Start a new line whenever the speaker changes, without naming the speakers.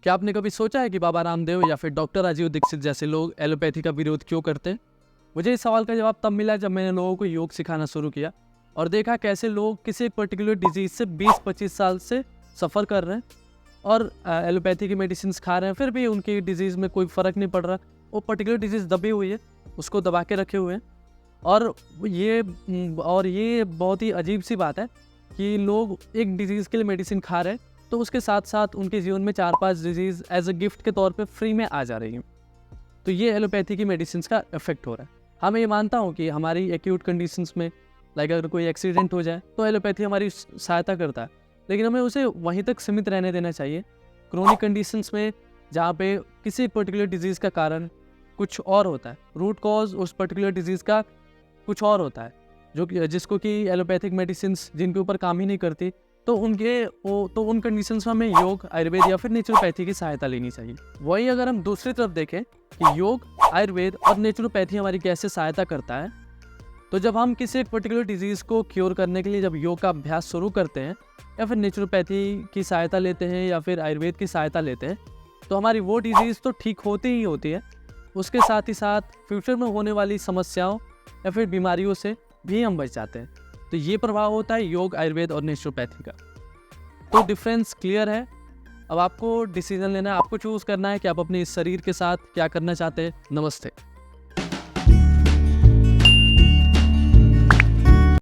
क्या आपने कभी सोचा है कि बाबा रामदेव या फिर डॉक्टर राजीव दीक्षित जैसे लोग एलोपैथी का विरोध क्यों करते हैं? मुझे इस सवाल का जवाब तब मिला जब मैंने लोगों को योग सिखाना शुरू किया और देखा कैसे लोग किसी पर्टिकुलर डिजीज से 20-25 साल से सफ़र कर रहे हैं और एलोपैथी की मेडिसिन खा रहे हैं, फिर भी उनकी डिजीज़ में कोई फ़र्क नहीं पड़ रहा। वो पर्टिकुलर डिजीज़ दबी हुई है, उसको दबा के रखे हुए हैं। और ये बहुत ही अजीब सी बात है कि लोग एक डिजीज़ के लिए मेडिसिन खा रहे हैं, तो उसके साथ साथ उनके जीवन में 4-5 डिजीज़ एज अ गिफ्ट के तौर पे फ्री में आ जा रही हैं। तो ये एलोपैथी की मेडिसिन का इफेक्ट हो रहा है। हाँ, मैं ये मानता हूँ कि हमारी एक्यूट कंडीशंस में लाइक अगर कोई एक्सीडेंट हो जाए तो एलोपैथी हमारी सहायता करता है, लेकिन हमें उसे वहीं तक सीमित रहने देना चाहिए। क्रोनिक कंडीशंस में जहाँ पे किसी पर्टिकुलर डिजीज़ का कारण कुछ और होता है, रूट कॉज उस पर्टिकुलर डिजीज़ का कुछ और होता है, जिसको कि एलोपैथिक मेडिसिन्स जिनके ऊपर काम ही नहीं करती, तो उन कंडीशंस में हमें योग, आयुर्वेद या फिर नेचुरोपैथी की सहायता लेनी चाहिए। वहीं अगर हम दूसरी तरफ देखें कि योग, आयुर्वेद और नेचुरोपैथी हमारी कैसे सहायता करता है, तो जब हम किसी एक पर्टिकुलर डिजीज़ को क्योर करने के लिए जब योग का अभ्यास शुरू करते हैं या फिर नेचुरोपैथी की सहायता लेते हैं या फिर आयुर्वेद की सहायता लेते हैं, तो हमारी वो डिजीज़ तो ठीक होती ही होती है, उसके साथ ही साथ फ्यूचर में होने वाली समस्याओं या फिर बीमारियों से भी हम बच जाते हैं। तो ये प्रभाव होता है योग, आयुर्वेद और नेचुरोपैथी का। तो डिफरेंस क्लियर है। अब आपको डिसीजन लेना है, आपको चूज़ करना है कि आप अपने इस शरीर के साथ क्या करना चाहते हैं। नमस्ते।